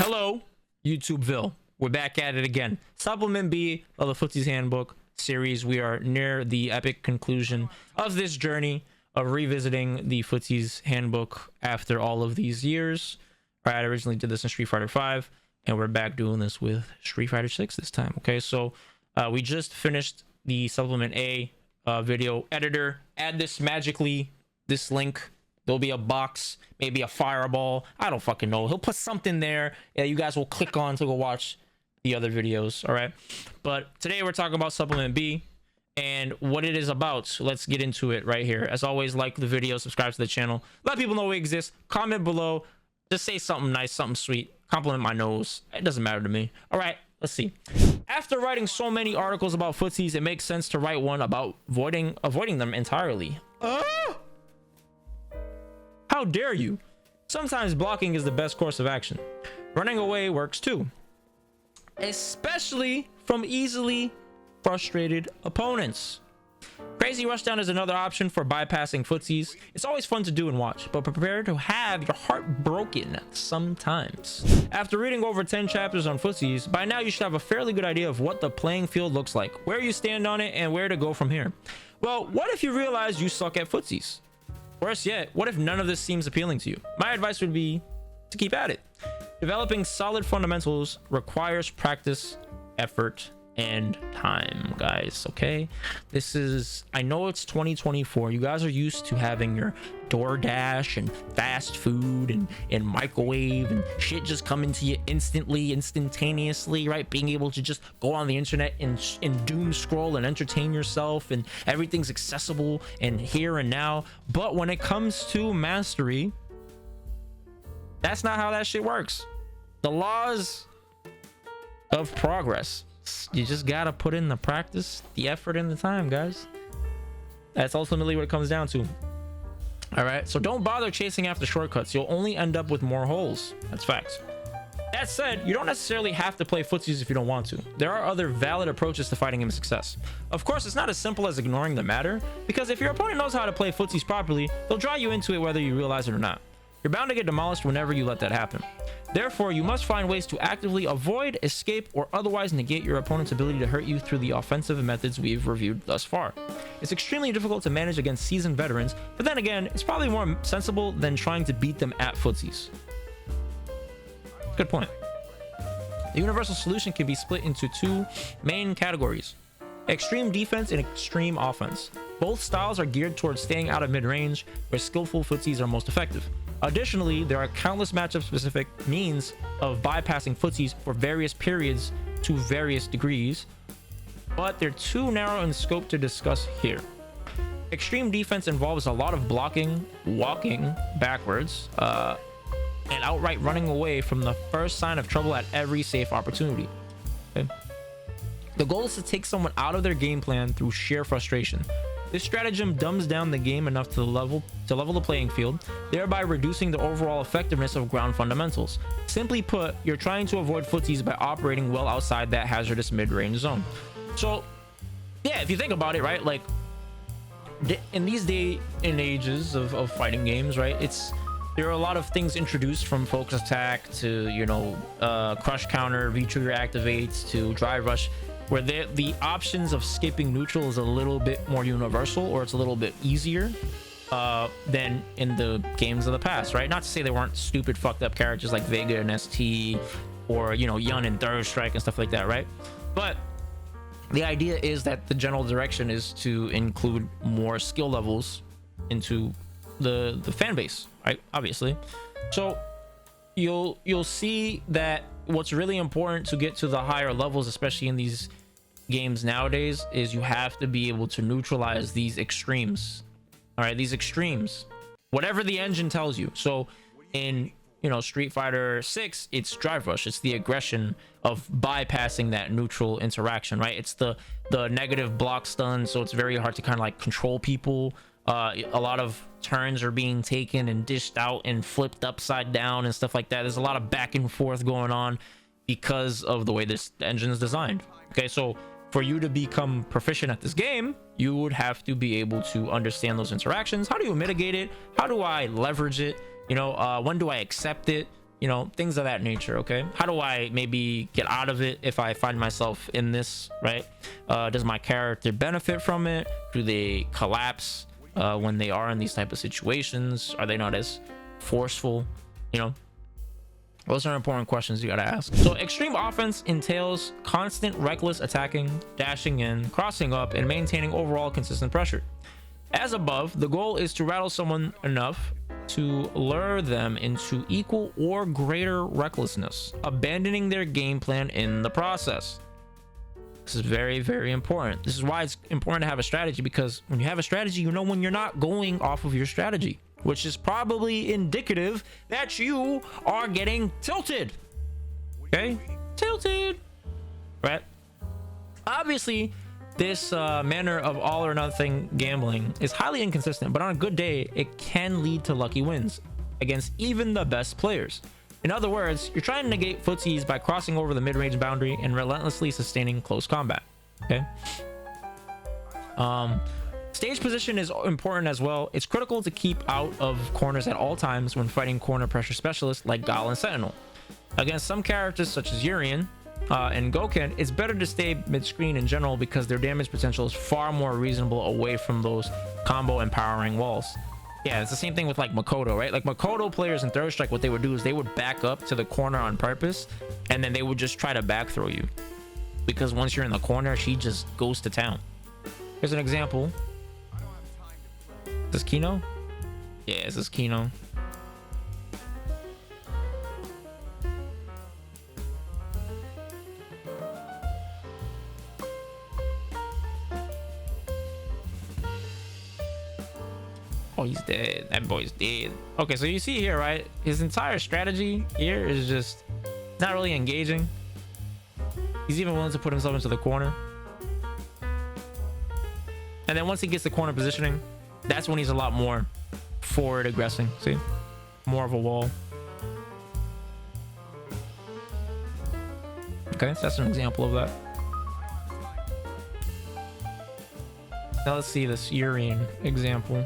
Hello, YouTubeville. We're back at it again. Supplement B of the Footsies Handbook series. We are near the epic conclusion of this journey of revisiting the Footsies Handbook after all of these years. I originally did this in Street Fighter 5, and we're back doing this with Street Fighter 6 this time. Okay, so we just finished the Supplement A video editor. Add this magically, this link. There'll be a box, maybe a fireball. I don't fucking know. He'll put something there that you guys will click on to go watch the other videos. All right. But today we're talking about Supplement B and what it is about. So let's get into it right here. As always, like the video, subscribe to the channel. Let people know we exist. Comment below. Just say something nice, something sweet. Compliment my nose. It doesn't matter to me. All right. Let's see. After writing so many articles about footsies, it makes sense to write one about avoiding them entirely. How dare you? Sometimes blocking is the best course of action. Running away works too, especially from easily frustrated opponents. Crazy rushdown is another option for bypassing footsies. It's always fun to do and watch, but prepare to have your heart broken sometimes. After reading over 10 chapters on footsies, by now you should have a fairly good idea of what the playing field looks like, where you stand on it, and where to go from here. Well, what if you realize you suck at footsies? Worse yet, what if none of this seems appealing to you? My advice would be to keep at it. Developing solid fundamentals requires practice, effort, and time, guys. Okay, this is, I know it's 2024. You guys are used to having your DoorDash and fast food and microwave and shit just coming to you instantaneously, right? Being able to just go on the internet and doom scroll and entertain yourself, and everything's accessible and here and now. But when it comes to mastery, that's not how that shit works. The laws of progress, you just gotta put in the practice, the effort, and the time, guys. That's ultimately what it comes down to. All right, so don't bother chasing after shortcuts. You'll only end up with more holes. That's facts. That said, you don't necessarily have to play footsies if you don't want to. There are other valid approaches to fighting game success. Of course, it's not as simple as ignoring the matter, because if your opponent knows how to play footsies properly, they'll draw you into it whether you realize it or not. You're bound to get demolished whenever you let that happen. Therefore, you must find ways to actively avoid, escape, or otherwise negate your opponent's ability to hurt you through the offensive methods we've reviewed thus far. It's extremely difficult to manage against seasoned veterans, but then again, it's probably more sensible than trying to beat them at footsies. Good point. The universal solution can be split into two main categories: extreme defense and extreme offense. Both styles are geared towards staying out of mid-range, where skillful footsies are most effective. Additionally, there are countless matchup-specific means of bypassing footsies for various periods to various degrees, but they're too narrow in scope to discuss here. Extreme defense involves a lot of blocking, walking backwards, and outright running away from the first sign of trouble at every safe opportunity. Okay? The goal is to take someone out of their game plan through sheer frustration. This stratagem dumbs down the game enough to level the playing field, thereby reducing the overall effectiveness of ground fundamentals. Simply put, you're trying to avoid footsies by operating well outside that hazardous mid-range zone. So, yeah, if you think about it, right, like, in these day and ages of fighting games, right, there are a lot of things introduced, from focus attack to, you know, crush counter, V-trigger activates, to drive rush, where the options of skipping neutral is a little bit more universal, or it's a little bit easier than in the games of the past, right? Not to say there weren't stupid fucked up characters like Vega and ST, or, you know, Yun and Third Strike and stuff like that, right? But the idea is that the general direction is to include more skill levels into the fan base, right? Obviously. So you'll see that what's really important to get to the higher levels, especially in these games nowadays, is you have to be able to neutralize these extremes. All right, these extremes, whatever the engine tells you. So in, you know, Street Fighter 6, it's drive rush. It's the aggression of bypassing that neutral interaction, right? It's the negative block stun, so it's very hard to kind of like control people. A lot of turns are being taken and dished out and flipped upside down and stuff like that. There's a lot of back and forth going on because of the way this engine is designed. Okay, so for you to become proficient at this game, you would have to be able to understand those interactions. How do you mitigate it? How do I leverage it? You know, when do I accept it? you know, things of that nature. Okay, how do I maybe get out of it if I find myself in this, right? Does my character benefit from it? Do they collapse when they are in these type of situations? Are they not as forceful? You know, those are important questions you gotta ask. So extreme offense entails constant reckless attacking, dashing in, crossing up, and maintaining overall consistent pressure. As above, the goal is to rattle someone enough to lure them into equal or greater recklessness, abandoning their game plan in the process. This is very, very important. This is why it's important to have a strategy, because when you have a strategy, you know when you're not going off of your strategy, which is probably indicative that you are getting tilted. Okay? Tilted. Right? Obviously, this manner of all or nothing gambling is highly inconsistent, but on a good day, it can lead to lucky wins against even the best players. In other words, you're trying to negate footsies by crossing over the mid-range boundary and relentlessly sustaining close combat. Okay. Stage position is important as well. It's critical to keep out of corners at all times when fighting corner pressure specialists like Gal and Sentinel. Against some characters such as Urian and Goken, it's better to stay mid-screen in general because their damage potential is far more reasonable away from those combo empowering walls. Yeah, it's the same thing with like Makoto, right? Like Makoto players in Third Strike, what they would do is they would back up to the corner on purpose, and then they would just try to back throw you, because once you're in the corner, she just goes to town. Here's an example. Is this Kino? Yeah, this is Kino. Oh, he's dead. That boy's dead. Okay, so you see here, right? His entire strategy here is just not really engaging. He's even willing to put himself into the corner. And then once he gets the corner positioning, that's when he's a lot more forward aggressing. See? More of a wall. Okay, so that's an example of that. Now let's see this Urian example.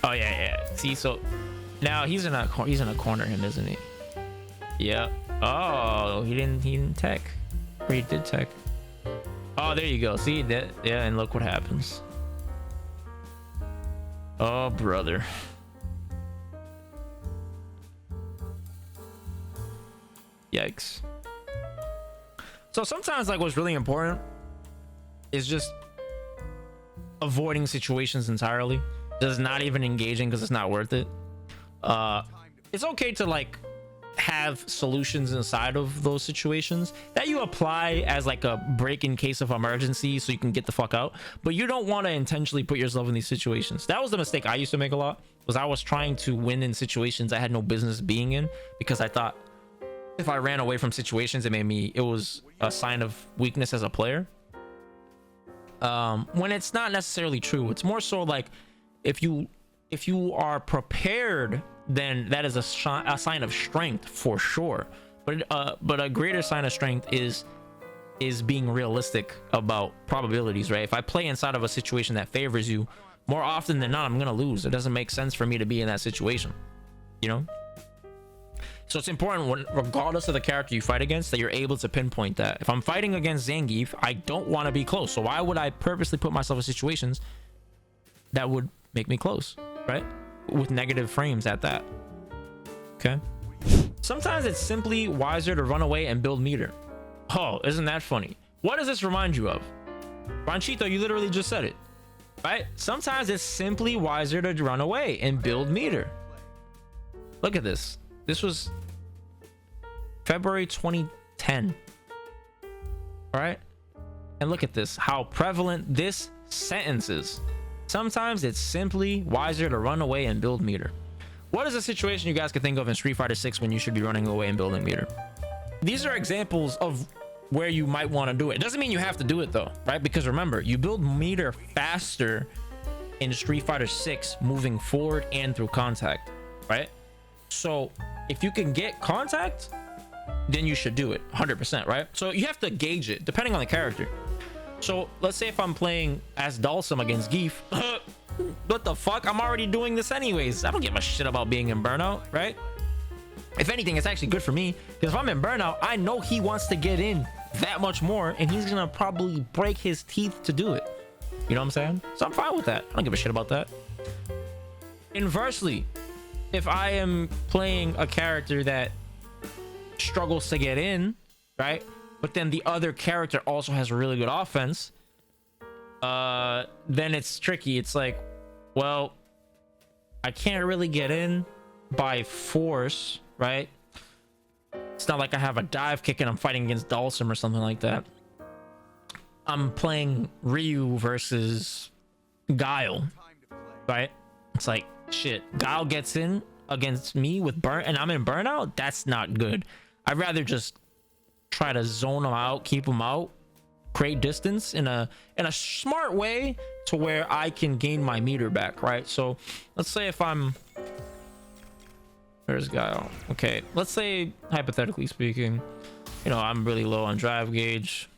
Oh yeah. See, so now he's in a corner him, isn't he? Yeah. Oh, he didn't tech. Or he did tech. Oh, there you go. See that? Yeah, and look what happens. Oh, brother. Yikes. So sometimes, like, what's really important is just avoiding situations entirely. Just not even engaging because it's not worth it. It's okay to like have solutions inside of those situations that you apply as like a break in case of emergency so you can get the fuck out, but you don't want to intentionally put yourself in these situations. That was the mistake I used to make a lot, was I was trying to win in situations I had no business being in, because I thought if I ran away from situations, it was a sign of weakness as a player, when it's not necessarily true. It's more so like if you are prepared, then that is a sign of strength for sure. But a greater sign of strength is being realistic about probabilities, right? If I play inside of a situation that favors you, more often than not, I'm gonna lose. It doesn't make sense for me to be in that situation, you know? So it's important, regardless of the character you fight against, that you're able to pinpoint that. If I'm fighting against Zangief, I don't want to be close. So why would I purposely put myself in situations that would make me close, right? With negative frames at that. Okay. Sometimes it's simply wiser to run away and build meter. Oh, isn't that funny? What does this remind you of? Ranchito, you literally just said it, right? Sometimes it's simply wiser to run away and build meter. Look at this. This was February 2010. All right. And look at this, how prevalent this sentence is. Sometimes it's simply wiser to run away and build meter. What is a situation you guys could think of in Street Fighter 6 when you should be running away and building meter? These are examples of where you might want to do it. It doesn't mean you have to do it though, right? Because remember, you build meter faster in Street Fighter 6 moving forward and through contact, right? So if you can get contact, then you should do it 100%, right? So you have to gauge it depending on the character. So let's say if I'm playing as Dalsum against Geef, What the fuck? I'm already doing this anyways. I don't give a shit about being in burnout, right? If anything, it's actually good for me, because if I'm in burnout, I know he wants to get in that much more, and he's gonna probably break his teeth to do it. You know what I'm saying? So I'm fine with that. I don't give a shit about that. Inversely, if I am playing a character that struggles to get in, right, but then the other character also has a really good offense, then it's tricky. It's like, well, I can't really get in by force, right? It's not like I have a dive kick and I'm fighting against Dalsum or something like that. I'm playing Ryu versus Guile, right? It's like, shit, Guile gets in against me with burn and I'm in burnout. That's not good. I'd rather just try to zone them out, keep them out, create distance in a smart way to where I can gain my meter back, right? So let's say if I'm, where's Guile? Okay, let's say, hypothetically speaking, you know, I'm really low on drive gauge.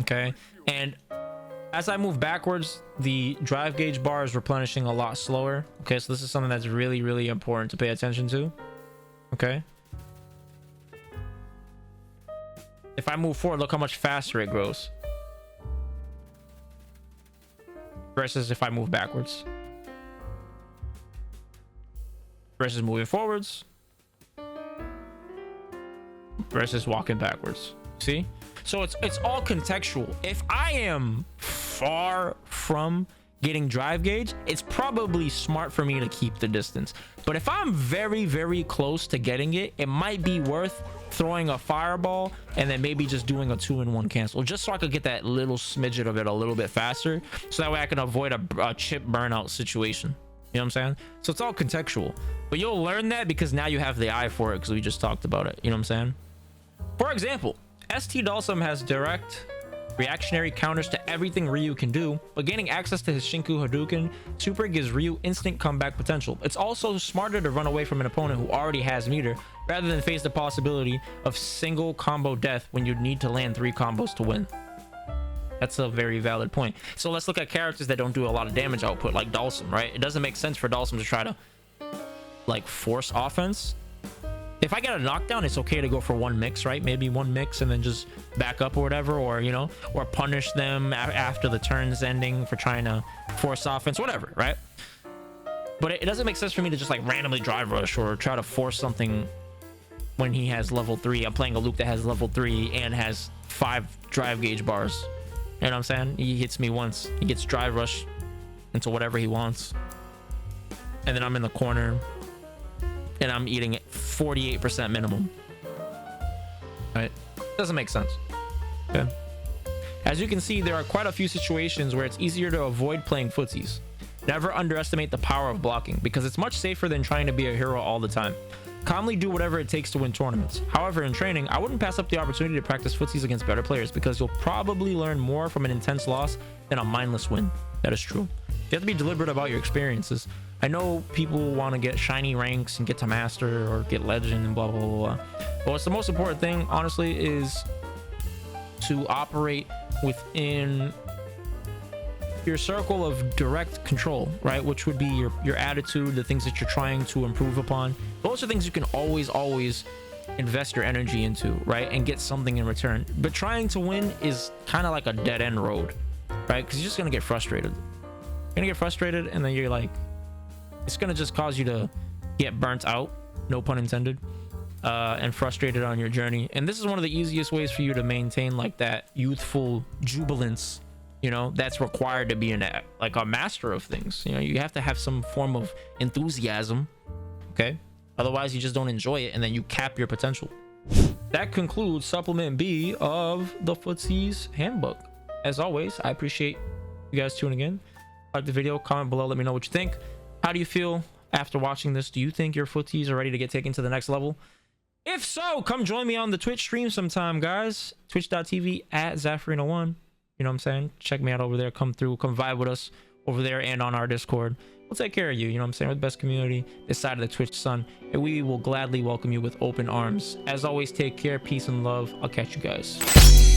Okay, and as I move backwards, the drive gauge bar is replenishing a lot slower. Okay, so this is something that's really, really important to pay attention to. Okay, if I move forward, look how much faster it grows versus if I move backwards, versus moving forwards versus walking backwards. See? So it's all contextual. If I am far from getting drive gauge, it's probably smart for me to keep the distance. But if I'm very, very close to getting it, it might be worth throwing a fireball and then maybe just doing a 2-in-1 cancel, just so I could get that little smidget of it a little bit faster, so that way I can avoid a chip burnout situation. You know what I'm saying? So it's all contextual, but you'll learn that because now you have the eye for it, because we just talked about it. You know what I'm saying? For example, ST Dalsum has direct reactionary counters to everything Ryu can do, but gaining access to his Shinku Hadouken super gives Ryu instant comeback potential. It's also smarter to run away from an opponent who already has meter, rather than face the possibility of single combo death when you need to land 3 combos to win. That's a very valid point. So let's look at characters that don't do a lot of damage output, like Dalsum, right? It doesn't make sense for Dalsum to try to like force offense. If I get a knockdown, it's okay to go for 1 mix, right? Maybe 1 mix and then just back up or whatever, or, you know, or punish them after the turn's ending for trying to force offense, whatever, right? But it doesn't make sense for me to just like randomly drive rush or try to force something when he has level 3. I'm playing a Luke that has level 3 and has 5 drive gauge bars. You know what I'm saying? He hits me once, he gets drive rush into whatever he wants, and then I'm in the corner and I'm eating 48% minimum. Right? Doesn't make sense. Okay. As you can see, there are quite a few situations where it's easier to avoid playing footsies. Never underestimate the power of blocking, because it's much safer than trying to be a hero all the time. Calmly do whatever it takes to win tournaments. However, in training, I wouldn't pass up the opportunity to practice footsies against better players, because you'll probably learn more from an intense loss than a mindless win. That is true. You have to be deliberate about your experiences. I know people want to get shiny ranks and get to master or get legend and blah, blah, blah, blah. But what's the most important thing, honestly, is to operate within your circle of direct control, right? Which would be your attitude, the things that you're trying to improve upon. Those are things you can always invest your energy into, right? And get something in return. But trying to win is kind of like a dead end road, right? Because you're just going to get frustrated. You're going to get frustrated, and then you're like, it's going to just cause you to get burnt out, no pun intended, and frustrated on your journey. And this is one of the easiest ways for you to maintain like that youthful jubilance, you know, that's required to be like a master of things. You know, you have to have some form of enthusiasm, okay? Otherwise you just don't enjoy it, and then you cap your potential. That concludes supplement B of the Footsies Handbook. As always, I appreciate you guys tuning in. Like the video, comment below, let me know what you think. How do you feel after watching this? Do you think your footsies are ready to get taken to the next level? If so, come join me on the Twitch stream sometime, guys. Twitch.tv/Zaferino1. You know what I'm saying? Check me out over there. Come through, come vibe with us over there and on our Discord. We'll take care of you. You know what I'm saying? We're the best community this side of the Twitch sun, and we will gladly welcome you with open arms. As always, take care, peace, and love. I'll catch you guys.